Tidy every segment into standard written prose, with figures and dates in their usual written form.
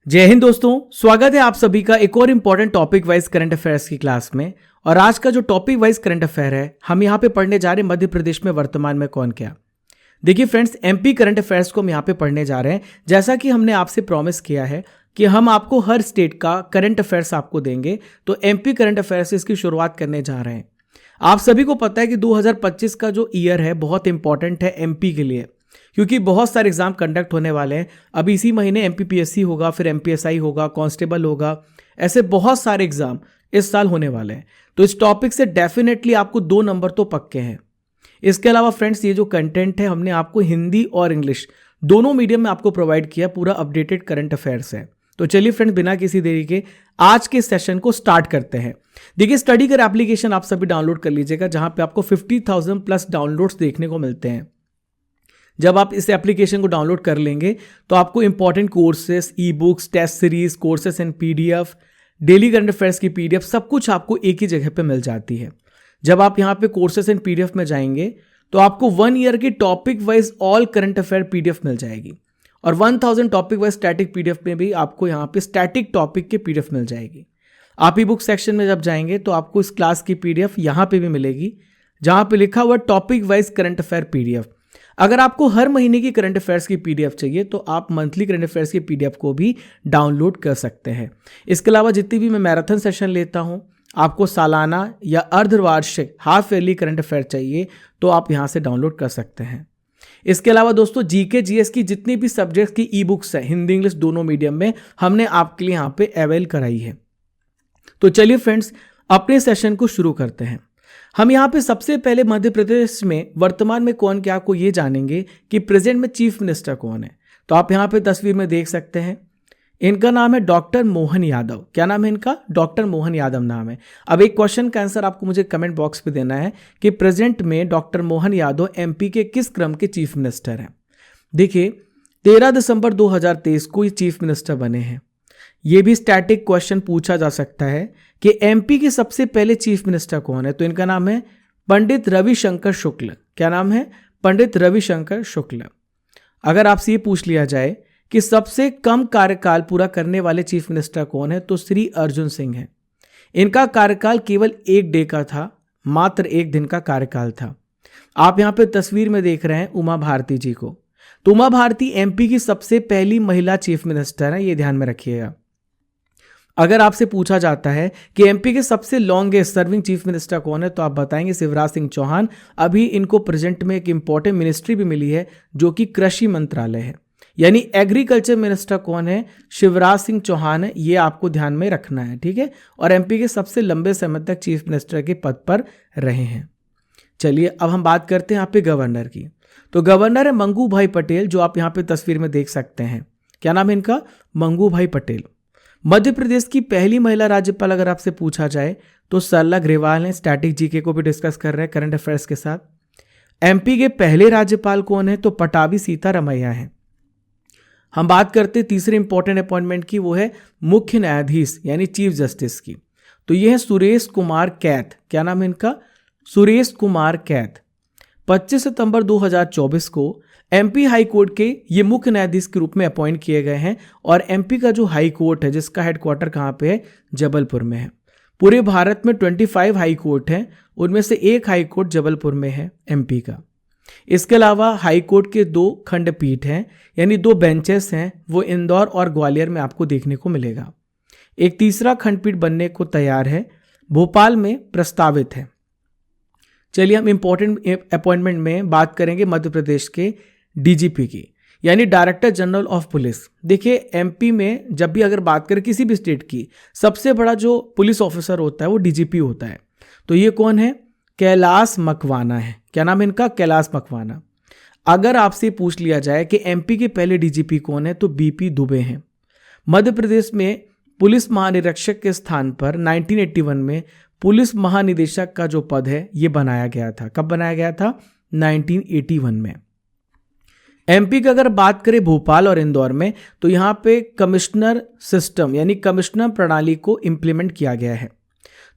जय हिंद दोस्तों, स्वागत है आप सभी का एक और important topic wise current affairs की क्लास में। और आज का जो टॉपिक वाइज करंट अफेयर है, हम यहाँ पे पढ़ने जा रहे हैं मध्य प्रदेश में वर्तमान में कौन क्या। देखिए फ्रेंड्स, एमपी करंट अफेयर्स को हम यहाँ पे पढ़ने जा रहे हैं। जैसा कि हमने आपसे प्रॉमिस किया है कि हम आपको हर स्टेट का करंट अफेयर्स आपको देंगे, तो एमपी करंट अफेयर्स से इसकी शुरुआत करने जा रहे हैं। आप सभी को पता है कि 2025 का जो ईयर है बहुत इंपॉर्टेंट है एमपी के लिए, क्योंकि बहुत सारे एग्जाम कंडक्ट होने वाले हैं। अभी इसी महीने एमपीपीएससी होगा, फिर एमपीएसआई होगा, कांस्टेबल होगा, ऐसे बहुत सारे एग्जाम इस साल होने वाले हैं। तो इस टॉपिक से डेफिनेटली आपको 2 नंबर तो पक्के हैं। इसके अलावा फ्रेंड्स, ये जो कंटेंट है हमने आपको हिंदी और इंग्लिश दोनों मीडियम में आपको प्रोवाइड किया, पूरा अपडेटेड करंट अफेयर्स है। तो चलिए फ्रेंड्स, बिना किसी देरी के आज के सेशन को स्टार्ट करते हैं। देखिए, स्टडी कर एप्लीकेशन आप सभी डाउनलोड कर लीजिएगा, जहां पे आपको 50,000 प्लस डाउनलोड्स देखने को मिलते हैं। जब आप इस एप्लीकेशन को डाउनलोड कर लेंगे तो आपको important courses, e books, test series, courses and PDF, daily current affairs की पीडीएफ, सब कुछ आपको एक ही जगह पे मिल जाती है। जब आप यहाँ पे कोर्सेस एंड पीडीएफ में जाएंगे तो आपको 1 ईयर की topic wise all current affair PDF मिल जाएगी, और 1000 टॉपिक वाइज स्टैटिक पीडीएफ में भी आपको यहाँ पे स्टैटिक टॉपिक की पीडीएफ मिल जाएगी। आप ई बुक सेक्शन में जब जाएंगे तो आपको इस क्लास की पीडीएफ यहाँ पे भी मिलेगी, जहाँ पे लिखा हुआ topic wise current affair PDF. अगर आपको हर महीने की करंट अफेयर्स की पीडीएफ चाहिए तो आप मंथली करंट अफेयर्स की पीडीएफ को भी डाउनलोड कर सकते हैं। इसके अलावा जितनी भी मैं मैराथन सेशन लेता हूं, आपको सालाना या अर्धवार्षिक हाफ ईयरली करंट अफेयर चाहिए तो आप यहां से डाउनलोड कर सकते हैं। इसके अलावा दोस्तों, जीके जीएस की जितनी भी सब्जेक्ट्स की ई बुक्स है, हिंदी इंग्लिश दोनों मीडियम में, हमने आपके लिए यहाँ पे अवेल कराई है। तो चलिए फ्रेंड्स, अपने सेशन को शुरू करते हैं। हम यहाँ पे सबसे पहले मध्य प्रदेश में वर्तमान में कौन क्या को ये जानेंगे कि प्रेजेंट में चीफ मिनिस्टर कौन है। तो आप यहाँ पे तस्वीर में देख सकते हैं, इनका नाम है डॉक्टर मोहन यादव। क्या नाम है इनका? डॉक्टर मोहन यादव नाम है। अब एक क्वेश्चन का आंसर आपको मुझे कमेंट बॉक्स पे देना है कि प्रेजेंट में डॉक्टर मोहन यादव एमपी के किस क्रम के चीफ मिनिस्टर हैं। देखिए, 13 दिसंबर 2023 को ये चीफ मिनिस्टर बने हैं। ये भी स्टैटिक क्वेश्चन पूछा जा सकता है कि एमपी के सबसे पहले चीफ मिनिस्टर कौन है। तो इनका नाम है पंडित रविशंकर शुक्ल। क्या नाम है? पंडित रविशंकर शुक्ल। अगर आपसे ये पूछ लिया जाए कि सबसे कम कार्यकाल पूरा करने वाले चीफ मिनिस्टर कौन है, तो श्री अर्जुन सिंह है। इनका कार्यकाल केवल 1 डे का था, मात्र 1 दिन का कार्यकाल था। आप यहाँ पे तस्वीर में देख रहे हैं उमा भारती जी को। तो उमा भारती एमपी की सबसे पहली महिला चीफ मिनिस्टर है, ये ध्यान में रखिएगा। अगर आपसे पूछा जाता है कि एमपी के सबसे लॉन्गेस्ट सर्विंग चीफ मिनिस्टर कौन है, तो आप बताएंगे शिवराज सिंह चौहान। अभी इनको प्रेजेंट में एक इंपॉर्टेंट मिनिस्ट्री भी मिली है जो कि कृषि मंत्रालय है, यानी एग्रीकल्चर मिनिस्टर कौन है? शिवराज सिंह चौहान है। ये आपको ध्यान में रखना है, ठीक है। और एमपी के सबसे लंबे समय तक चीफ मिनिस्टर के पद पर रहे हैं। चलिए अब हम बात करते हैं यहाँ पे गवर्नर की। तो गवर्नर है मंगू भाई पटेल, जो आप यहाँ पे तस्वीर में देख सकते हैं। क्या नाम है इनका? मंगू भाई पटेल। मध्य प्रदेश की पहली महिला राज्यपाल अगर आपसे पूछा जाए तो सरला ग्रेवाल हैं। स्टैटिक जीके को भी डिस्कस कर रहे हैं करंट अफेयर्स के साथ। एमपी के पहले राज्यपाल कौन है? तो पटाभी सीतारमैया हैं। हम बात करते हैं तीसरे इंपॉर्टेंट अपॉइंटमेंट की, वो है मुख्य न्यायाधीश यानी चीफ जस्टिस की। तो ये है सुरेश कुमार कैथ। क्या नाम है इनका? सुरेश कुमार कैथ। 25 सितंबर 2024 को एमपी हाई कोर्ट के ये मुख्य न्यायाधीश के रूप में अपॉइंट किए गए हैं। और एमपी का जो हाई कोर्ट है, जिसका हेडक्वार्टर कहाँ पे है? जबलपुर में है। पूरे भारत में 25 हाई कोर्ट हैं, उनमें से एक हाई कोर्ट जबलपुर में है एमपी का। इसके अलावा हाई कोर्ट के 2 खंडपीठ हैं, यानी 2 बेंचेस हैं, वो इंदौर और ग्वालियर में आपको देखने को मिलेगा। एक तीसरा खंडपीठ बनने को तैयार है, भोपाल में प्रस्तावित है। चलिए हम इंपॉर्टेंट अपॉइंटमेंट में बात करेंगे मध्य प्रदेश के डीजीपी की, यानी डायरेक्टर जनरल ऑफ पुलिस। देखिए, एमपी में जब भी अगर बात करें किसी भी स्टेट की, सबसे बड़ा जो पुलिस ऑफिसर होता है वो डीजीपी होता है। तो ये कौन है? कैलाश मकवाना है। क्या नाम है इनका? कैलाश मकवाना। अगर आपसे पूछ लिया जाए कि एमपी के पहले डीजीपी कौन है, तो बीपी दुबे हैं। मध्य प्रदेश में पुलिस महानिरीक्षक के स्थान पर 1981 में पुलिस महानिदेशक का जो पद है ये बनाया गया था। कब बनाया गया था? 1981 में। एमपी की अगर बात करें भोपाल और इंदौर में, तो यहाँ पे कमिश्नर सिस्टम यानी कमिश्नर प्रणाली को इंप्लीमेंट किया गया है।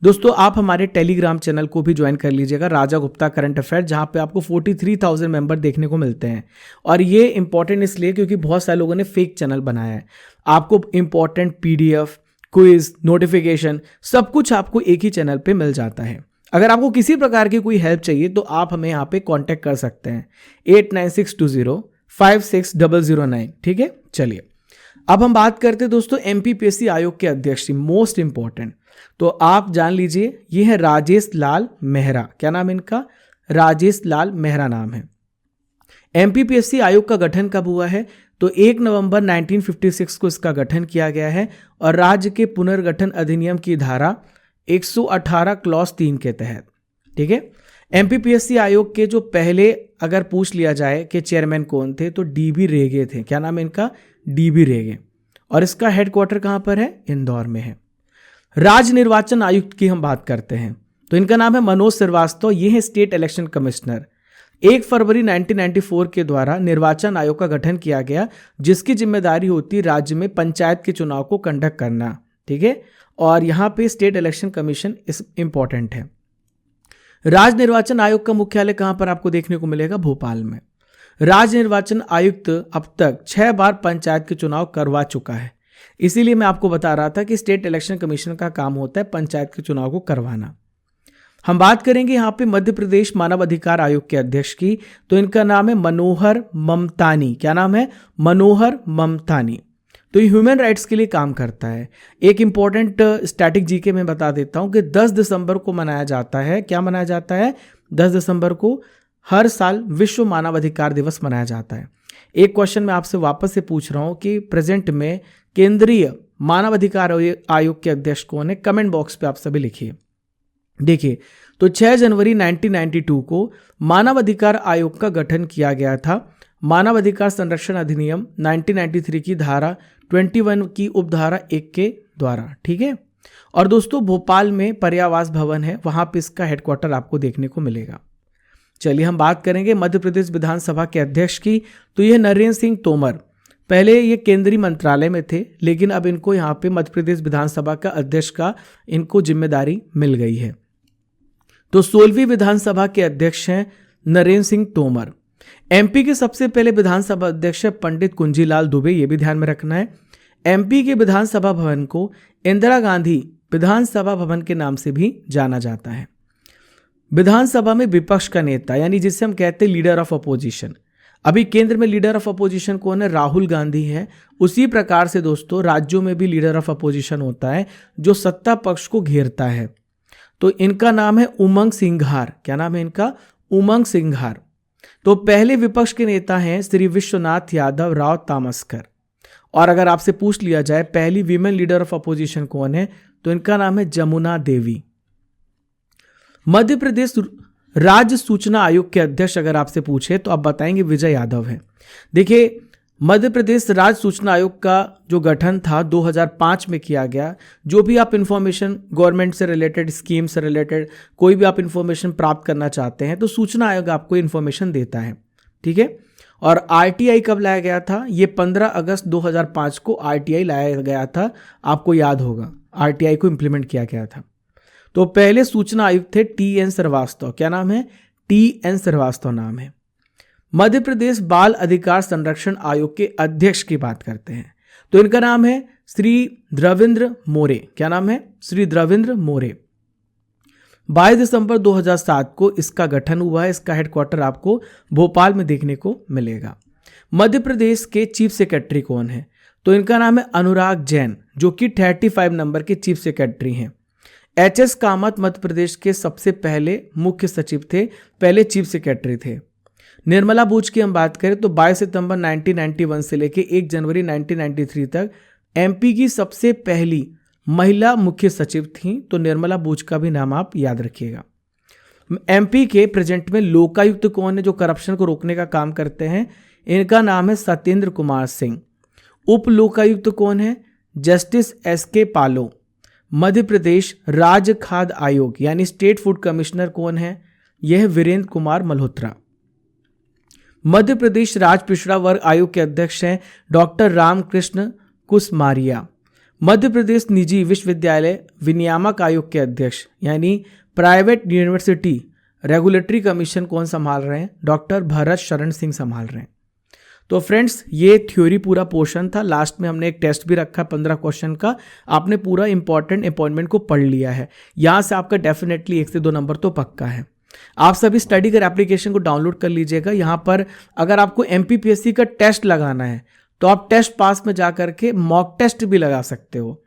दोस्तों आप हमारे टेलीग्राम चैनल को भी ज्वाइन कर लीजिएगा, राजा गुप्ता करंट अफेयर, जहां पे आपको 43,000 मेंबर देखने को मिलते हैं। और ये इंपॉर्टेंट इसलिए क्योंकि बहुत सारे लोगों ने फेक चैनल बनाया है। आपको इंपॉर्टेंट पीडीएफ, क्विज, नोटिफिकेशन सब कुछ आपको एक ही चैनल पे मिल जाता है। अगर आपको किसी प्रकार की कोई हेल्प चाहिए तो आप हमें यहाँ पे कांटेक्ट कर सकते हैं 8962056009। ठीक है, चलिए अब हम बात करते हैं दोस्तों एमपीपीएससी आयोग के अध्यक्ष, मोस्ट इंपॉर्टेंट। तो आप जान लीजिए ये है राजेश लाल मेहरा। क्या नाम है इनका? राजेश लाल मेहरा नाम है। एमपीपीएससी आयोग का गठन कब हुआ है? तो 1 नवंबर 1956 को इसका गठन किया गया है और राज्य के पुनर्गठन अधिनियम की धारा 118 क्लॉज 3 के तहत। ठीक है, एमपीपीएससी आयोग के जो पहले अगर पूछ लिया जाए कि चेयरमैन कौन थे तो डीबी रेगे थे। क्या नाम है इनका? डीबी रेगे। और इसका हेडक्वार्टर कहां पर है? इंदौर में है। राज्य निर्वाचन आयुक्त की हम बात करते हैं तो इनका नाम है मनोज श्रीवास्तव। ये है स्टेट इलेक्शन कमिश्नर। 1 फरवरी 1994 के द्वारा निर्वाचन आयोग का गठन किया गया, जिसकी जिम्मेदारी होती राज्य में पंचायत के चुनाव को कंडक्ट करना। ठीक है, और यहाँ पे स्टेट इलेक्शन कमीशन इस इंपॉर्टेंट है। राज्य निर्वाचन आयोग का मुख्यालय कहाँ पर आपको देखने को मिलेगा? भोपाल में। राज्य निर्वाचन आयुक्त अब तक 6 बार पंचायत के चुनाव करवा चुका है। इसीलिए मैं आपको बता रहा था कि स्टेट इलेक्शन कमीशन का काम होता है पंचायत के चुनाव को करवाना। हम बात करेंगे यहाँ पे मध्य प्रदेश मानव अधिकार आयोग के अध्यक्ष की, तो इनका नाम है मनोहर ममतानी। क्या नाम है? मनोहर ममतानी। तो ये ह्यूमन राइट्स के लिए काम करता है। एक इंपॉर्टेंट स्टैटिक जीके में बता देता हूं कि 10 दिसंबर को मनाया जाता है। क्या मनाया जाता है? 10 दिसंबर को हर साल विश्व मानव अधिकार दिवस मनाया जाता है। एक क्वेश्चन मैं आपसे वापस से पूछ रहा हूं कि प्रेजेंट में केंद्रीय मानव अधिकार आयोग के अध्यक्ष कौन है? कमेंट बॉक्स पे आप सभी लिखिए। देखिए, तो 6 जनवरी 1992 को मानव अधिकार आयोग का गठन किया गया था। मानव अधिकार संरक्षण अधिनियम 1993 की धारा 21 की उपधारा 1 के द्वारा। ठीक है, और दोस्तों भोपाल में पर्यावास भवन है, वहां पे इसका हेडक्वार्टर आपको देखने को मिलेगा। चलिए हम बात करेंगे मध्य प्रदेश विधानसभा के अध्यक्ष की, तो यह नरेंद्र सिंह तोमर। पहले ये केंद्रीय मंत्रालय में थे, लेकिन अब इनको यहाँ पे मध्य प्रदेश विधानसभा का अध्यक्ष का इनको जिम्मेदारी मिल गई है। तो 16वीं विधानसभा के अध्यक्ष हैं नरेंद्र सिंह तोमर। एमपी के सबसे पहले विधानसभा अध्यक्ष है पंडित कुंजीलाल दुबे, ये भी ध्यान में रखना है। एमपी के विधानसभा भवन को इंदिरा गांधी विधानसभा भवन के नाम से भी जाना जाता है। विधानसभा में विपक्ष का नेता, यानी जिसे हम कहते हैं लीडर ऑफ अपोजिशन। अभी केंद्र में लीडर ऑफ अपोजिशन कौन है? राहुल गांधी है। उसी प्रकार से दोस्तों राज्यों में भी लीडर ऑफ अपोजिशन होता है जो सत्ता पक्ष को घेरता है। तो इनका नाम है उमंग सिंघार। क्या नाम है इनका? उमंग सिंघार। तो पहले विपक्ष के नेता हैं श्री विश्वनाथ यादव राव तामस्कर। और अगर आपसे पूछ लिया जाए पहली वीमेन लीडर ऑफ अपोजिशन कौन है, तो इनका नाम है जमुना देवी। मध्य प्रदेश राज्य सूचना आयोग के अध्यक्ष अगर आपसे पूछे तो आप बताएंगे विजय यादव है। देखिए, मध्य प्रदेश राज्य सूचना आयोग का जो गठन था 2005 में किया गया। जो भी आप इंफॉर्मेशन गवर्नमेंट से रिलेटेड, स्कीम से रिलेटेड कोई भी आप इंफॉर्मेशन प्राप्त करना चाहते हैं तो सूचना आयोग आपको इंफॉर्मेशन देता है। ठीक है, और आरटीआई कब लाया गया था? ये 15 अगस्त 2005 को आरटीआई लाया गया था। आपको याद होगा आरटीआई को इंप्लीमेंट किया गया था। तो पहले सूचना आयुक्त थे टी.एन. श्रीवास्तव। क्या नाम है? टी.एन. श्रीवास्तव नाम है। मध्य प्रदेश बाल अधिकार संरक्षण आयोग के अध्यक्ष की बात करते हैं तो इनका नाम है श्री द्रविंद्र मोरे। क्या नाम है? श्री द्रविंद्र मोरे। 22 दिसंबर 2007 को इसका गठन हुआ है। इसका हेडक्वार्टर आपको भोपाल में देखने को मिलेगा। मध्य प्रदेश के चीफ सेक्रेटरी कौन है? तो इनका नाम है अनुराग जैन, जो कि 35 नंबर के चीफ सेक्रेटरी हैं। एच.एस. कामत मध्य प्रदेश के सबसे पहले मुख्य सचिव थे, पहले चीफ सेक्रेटरी थे। निर्मला बूच की हम बात करें तो 22 सितंबर 1991 से लेकर 1 जनवरी 1993 तक एमपी की सबसे पहली महिला मुख्य सचिव थी। तो निर्मला बूच का भी नाम आप याद रखिएगा। एमपी के प्रेजेंट में लोकायुक्त कौन है जो करप्शन को रोकने का काम करते हैं? इनका नाम है सत्येंद्र कुमार सिंह। उप लोकायुक्त कौन है? Justice SK. पालो। मध्य प्रदेश राज्य खाद्य आयोग यानी स्टेट फूड कमिश्नर कौन है? यह वीरेंद्र कुमार मल्होत्रा। मध्य प्रदेश राज्य पिछड़ा वर्ग आयोग के अध्यक्ष हैं डॉक्टर रामकृष्ण कुसमारिया। मध्य प्रदेश निजी विश्वविद्यालय विनियामक आयोग के अध्यक्ष यानी प्राइवेट यूनिवर्सिटी रेगुलेटरी कमीशन कौन संभाल रहे हैं? डॉक्टर भरत शरण सिंह संभाल रहे हैं। तो फ्रेंड्स ये थ्योरी पूरा पोर्शन था। लास्ट में हमने एक टेस्ट भी रखा 15 क्वेश्चन का। आपने पूरा इंपॉर्टेंट अपॉइंटमेंट को पढ़ लिया है। यहाँ से आपका डेफिनेटली 1 से 2 नंबर तो पक्का है। आप सभी स्टडी कर एप्लीकेशन को डाउनलोड कर लीजिएगा। यहाँ पर अगर आपको MPPSC का टेस्ट लगाना है तो आप टेस्ट पास में जा करके मॉक टेस्ट भी लगा सकते हो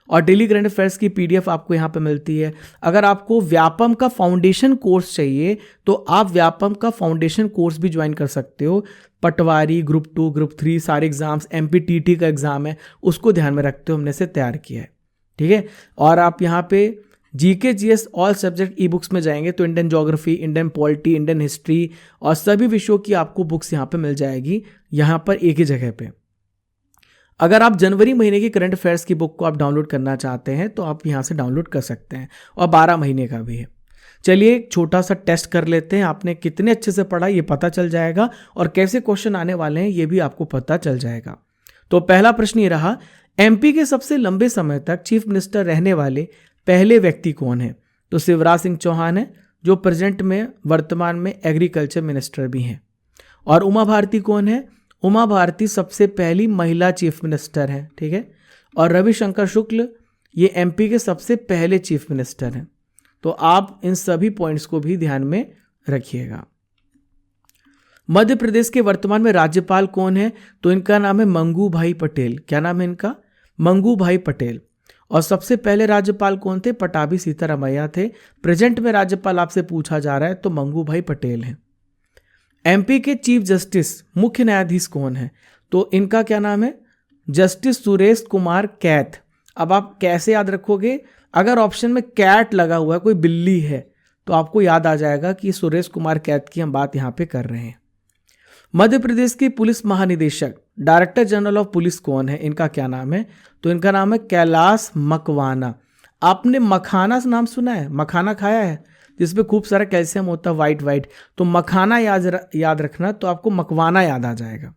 और डेली करंट अफेयर्स की PDF आपको यहाँ पे मिलती है। अगर आपको व्यापम का फाउंडेशन कोर्स चाहिए तो आप व्यापम का फाउंडेशन कोर्स भी ज्वाइन कर सकते हो। पटवारी, ग्रुप 2, ग्रुप 3 सारे एग्जाम्स, MPTT का एग्जाम है, उसको ध्यान में रखते हो हमने से तैयार किया है। ठीक है। और आप यहाँ पे GK GS all subject e books में जाएंगे तो Indian geography, Indian polity, Indian history और सभी विषयों की आपको बुक्स यहाँ पे मिल जाएगी, यहाँ पर एक ही जगह पे। अगर आप जनवरी महीने की करंट अफेयर्स की बुक को आप डाउनलोड करना चाहते हैं तो आप यहाँ से डाउनलोड कर सकते हैं और 12 महीने का भी है। चलिए एक छोटा सा टेस्ट कर लेते हैं। आपने कितने अच्छे से पढ़ा ये पता चल जाएगा और कैसे क्वेश्चन आने वाले हैं ये भी आपको पता चल जाएगा। तो पहला प्रश्न ये रहा, MP के सबसे लंबे समय तक चीफ मिनिस्टर रहने वाले पहले व्यक्ति कौन है? तो शिवराज सिंह चौहान है, जो प्रेजेंट में वर्तमान में एग्रीकल्चर मिनिस्टर भी हैं। और उमा भारती कौन है? उमा भारती सबसे पहली महिला चीफ मिनिस्टर हैं। ठीक है। और रविशंकर शुक्ल ये MP के सबसे पहले चीफ मिनिस्टर हैं। तो आप इन सभी पॉइंट्स को भी ध्यान में रखिएगा। मध्य प्रदेश के वर्तमान में राज्यपाल कौन है? तो इनका नाम है मंगू भाई पटेल। क्या नाम है इनका? मंगू भाई पटेल। और सबसे पहले राज्यपाल कौन थे? पटाभी सीतारामैया थे। प्रेजेंट में राज्यपाल आपसे पूछा जा रहा है तो मंगू भाई पटेल हैं। MP के चीफ जस्टिस मुख्य न्यायाधीश कौन है? तो इनका क्या नाम है? जस्टिस सुरेश कुमार कैथ। अब आप कैसे याद रखोगे? अगर ऑप्शन में कैट लगा हुआ है, कोई बिल्ली है, तो आपको याद आ जाएगा कि सुरेश कुमार कैथ की हम बात यहाँ पे कर रहे हैं। मध्य प्रदेश की पुलिस महानिदेशक डायरेक्टर जनरल ऑफ पुलिस कौन है? इनका क्या नाम है? तो इनका नाम है कैलाश मकवाना। आपने मखाना नाम सुना है? मखाना खाया है जिसमें खूब सारा कैल्शियम होता है, वाइट, तो मखाना याद रखना, तो आपको मकवाना याद आ जाएगा।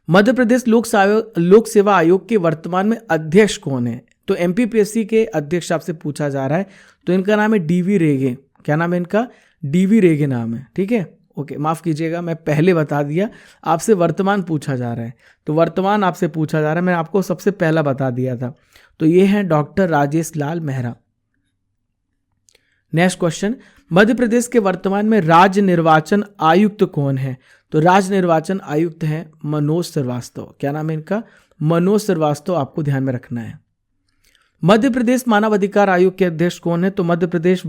मध्य प्रदेश लोक सेवा आयोग के वर्तमान में अध्यक्ष कौन है? तो MPPSC के अध्यक्ष आपसे पूछा जा रहा है तो इनका नाम है DV रेगे। क्या नाम है इनका? DV रेगे नाम है। ठीक है। ओके, माफ कीजिएगा, मैं पहले बता दिया। आपसे वर्तमान पूछा जा रहा है तो वर्तमान आपसे पूछा जा रहा है, मैंने आपको सबसे पहला बता दिया था। तो ये है डॉक्टर राजेश लाल मेहरा। नेक्स्ट क्वेश्चन, मध्य प्रदेश के वर्तमान में राज्य निर्वाचन आयुक्त कौन है? तो राज्य निर्वाचन आयुक्त हैं मनोज श्रीवास्तव। क्या नाम है इनका? मनोज श्रीवास्तव आपको ध्यान में रखना है। मध्य प्रदेश मानवाधिकार आयोग के अध्यक्ष कौन है? तो मध्य प्रदेश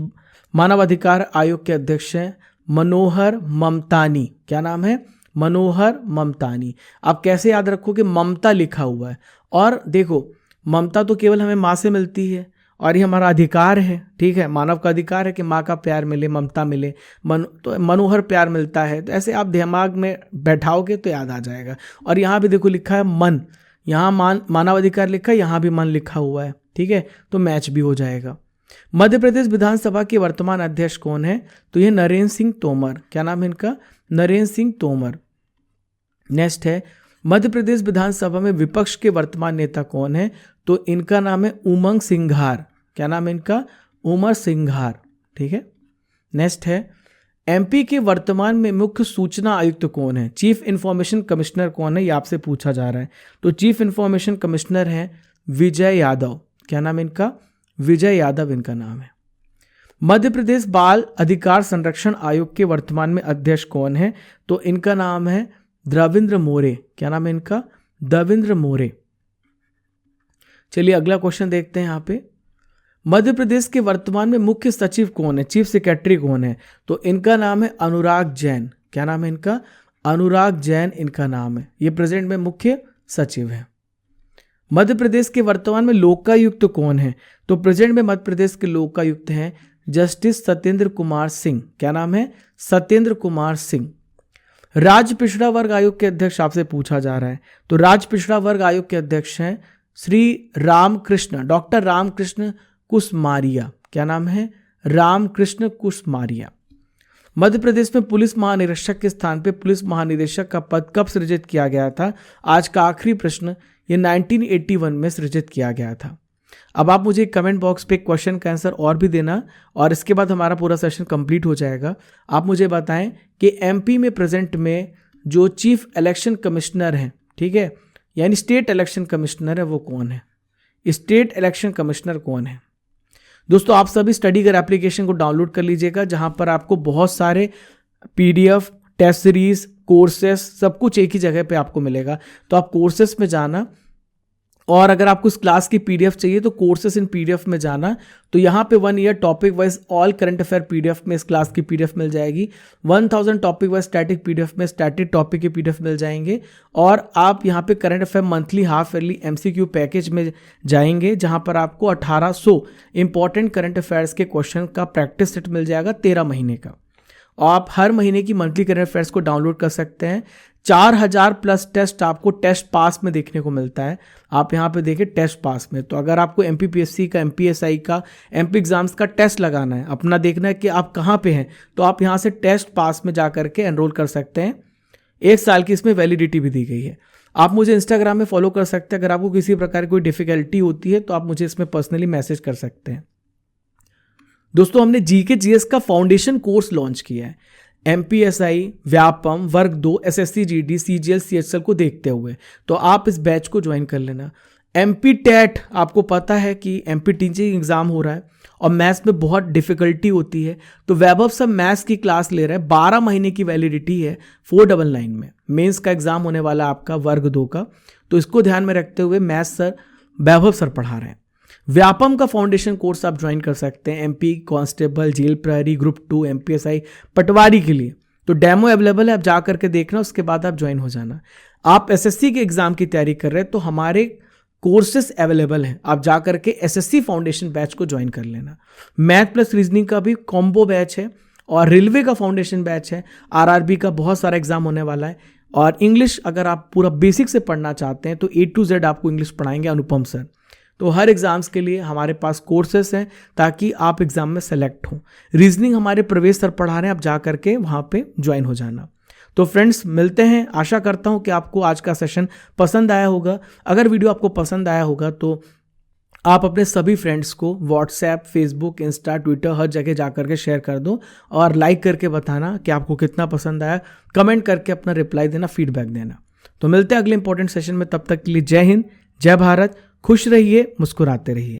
मानवाधिकार आयोग के अध्यक्ष हैं मनोहर ममतानी। क्या नाम है? मनोहर ममतानी। आप कैसे याद रखोगे? ममता लिखा हुआ है और देखो ममता तो केवल हमें माँ से मिलती है और ये हमारा अधिकार है। ठीक है, मानव का अधिकार है कि माँ का प्यार मिले, ममता मिले, तो मनोहर प्यार मिलता है। तो ऐसे आप दिमाग में बैठाओगे तो याद आ जाएगा। और यहाँ भी देखो लिखा है मन, यहाँ मानवाधिकार लिखा है, यहाँ भी मन लिखा हुआ है। ठीक है, तो मैच भी हो जाएगा। मध्य प्रदेश विधानसभा के वर्तमान अध्यक्ष कौन है? तो ये नरेंद्र सिंह तोमर। क्या नाम है इनका? नरेंद्र सिंह तोमर। नेक्स्ट है, मध्य प्रदेश विधानसभा में विपक्ष के वर्तमान नेता कौन है? तो इनका नाम है उमंग सिंघार। क्या नाम है इनका? उमर सिंघार। ठीक है। नेक्स्ट है, MP के वर्तमान में मुख्य सूचना आयुक्त कौन है? चीफ इंफॉर्मेशन कमिश्नर कौन है? ये आपसे पूछा जा रहा है। तो चीफ इंफॉर्मेशन कमिश्नर हैं विजय यादव। क्या नाम है इनका? विजय यादव इनका नाम है। मध्य प्रदेश बाल अधिकार संरक्षण आयोग के वर्तमान में अध्यक्ष कौन है? तो इनका नाम है देवेंद्र मोरे। क्या नाम है इनका? देवेंद्र मोरे। चलिए अगला क्वेश्चन देखते हैं। यहाँ पे मध्य प्रदेश के वर्तमान में मुख्य सचिव कौन है? चीफ सेक्रेटरी कौन है? तो इनका नाम है अनुराग जैन। क्या नाम है इनका? अनुराग जैन इनका नाम है। ये प्रेजेंट में मुख्य सचिव है। मध्य प्रदेश के वर्तमान में लोकायुक्त कौन है? तो प्रेजेंट में मध्य प्रदेश के लोकायुक्त हैं जस्टिस सत्येंद्र कुमार सिंह। क्या नाम है? सत्येंद्र कुमार सिंह। राज्य पिछड़ा वर्ग आयोग के अध्यक्ष आपसे पूछा जा रहा है। तो राज्य पिछड़ा वर्ग आयोग के अध्यक्ष हैं श्री रामकृष्ण, डॉक्टर रामकृष्ण कुसमारिया। क्या नाम है? रामकृष्ण कुसमारिया। मध्य प्रदेश में पुलिस महानिरीक्षक के स्थान पे पुलिस महानिदेशक का पद कब सृजित किया गया था? आज का आखिरी प्रश्न ये 1981 में सृजित किया गया था। अब आप मुझे कमेंट बॉक्स पे क्वेश्चन का आंसर और भी देना और इसके बाद हमारा पूरा सेशन कंप्लीट हो जाएगा। आप मुझे बताएं कि एमपी में प्रेजेंट में जो चीफ इलेक्शन कमिश्नर हैं, ठीक है, यानी स्टेट इलेक्शन कमिश्नर है, वो कौन है? स्टेट इलेक्शन कमिश्नर कौन है? दोस्तों आप सभी स्टडी कर एप्लीकेशन को डाउनलोड कर लीजिएगा, जहां पर आपको बहुत सारे पीडीएफ, टेस्ट सीरीज, कोर्सेस सब कुछ एक ही जगह पे आपको मिलेगा। तो आप कोर्सेस में जाना और अगर आपको इस क्लास की पीडीएफ चाहिए तो कोर्सेस इन पीडीएफ में जाना। तो यहाँ पे 1 year topic wise all current affair PDF में इस क्लास की पीडीएफ मिल जाएगी। 1000 टॉपिक वाइज स्टैटिक पीडीएफ में स्टैटिक टॉपिक की पीडीएफ मिल जाएंगे। और आप यहाँ पे current affair monthly half yearly MCQ package में जाएंगे, जहाँ पर आपको 1800 इंपॉर्टेंट करंट अफेयर्स के क्वेश्चन का प्रैक्टिस सेट मिल जाएगा 13 महीने का। और आप हर महीने की मंथली करंट अफेयर्स को डाउनलोड कर सकते हैं। 4000 प्लस टेस्ट आपको टेस्ट पास में देखने को मिलता है। आप यहाँ पे देखें टेस्ट पास में, तो अगर आपको एमपीपीएससी का, एमपीएसआई का, एमपी एग्जाम्स का टेस्ट लगाना है, अपना देखना है कि आप कहाँ पे हैं, तो आप यहाँ से टेस्ट पास में जा करके एनरोल कर सकते हैं। 1 साल की इसमें वैलिडिटी भी दी गई है। आप मुझे इंस्टाग्राम में फॉलो कर सकते हैं। अगर आपको किसी प्रकार की कोई डिफिकल्टी होती है तो आप मुझे इसमें पर्सनली मैसेज कर सकते हैं। दोस्तों हमने जीके जीएस का फाउंडेशन कोर्स लॉन्च किया है, एमपीएसआई, व्यापम, वर्ग 2, एसएससी जीडी, सीजीएल, सीएचएल को देखते हुए। तो आप इस बैच को ज्वाइन कर लेना। एमपी टेट, आपको पता है कि एमपी टीचिंग एग्जाम हो रहा है और मैथ्स में बहुत डिफिकल्टी होती है, तो वैभव सर मैथ्स की क्लास ले रहे हैं। 12 महीने की वैलिडिटी है 499 में। मेंस का एग्जाम होने वाला है आपका वर्ग 2 का, तो इसको ध्यान में रखते हुए मैथ्स सर वैभव सर पढ़ा रहे हैं। व्यापम का फाउंडेशन कोर्स आप ज्वाइन कर सकते हैं एमपी कांस्टेबल, जेल प्रहरी, ग्रुप 2, एमपीएसआई, पटवारी के लिए। तो डेमो अवेलेबल है, आप जा करके देखना, उसके बाद आप ज्वाइन हो जाना। आप एसएससी के एग्जाम की तैयारी कर रहे हैं तो हमारे कोर्सेस अवेलेबल हैं, आप जा करके एसएससी फाउंडेशन बैच को ज्वाइन कर लेना। मैथ प्लस रीजनिंग का भी कॉम्बो बैच है और रेलवे का फाउंडेशन बैच है। आरआरबी का बहुत सारा एग्जाम होने वाला है। और इंग्लिश अगर आप पूरा बेसिक से पढ़ना चाहते हैं तो A to Z आपको इंग्लिश पढ़ाएंगे अनुपम सर। तो हर एग्जाम्स के लिए हमारे पास कोर्सेस हैं ताकि आप एग्जाम में सेलेक्ट हो। रीजनिंग हमारे प्रवेश सर पढ़ा रहे हैं, आप जा करके वहाँ पे ज्वाइन हो जाना। तो फ्रेंड्स मिलते हैं। आशा करता हूँ कि आपको आज का सेशन पसंद आया होगा। अगर वीडियो आपको पसंद आया होगा तो आप अपने सभी फ्रेंड्स को व्हाट्सएप, फेसबुक, इंस्टा, ट्विटर हर जगह जा करके शेयर कर दो और लाइक करके बताना कि आपको कितना पसंद आया। कमेंट करके अपना रिप्लाई देना, फीडबैक देना। तो मिलते हैं अगले इंपॉर्टेंट सेशन में, तब तक के लिए जय हिंद, जय भारत, खुश रहिए, मुस्कुराते रहिए।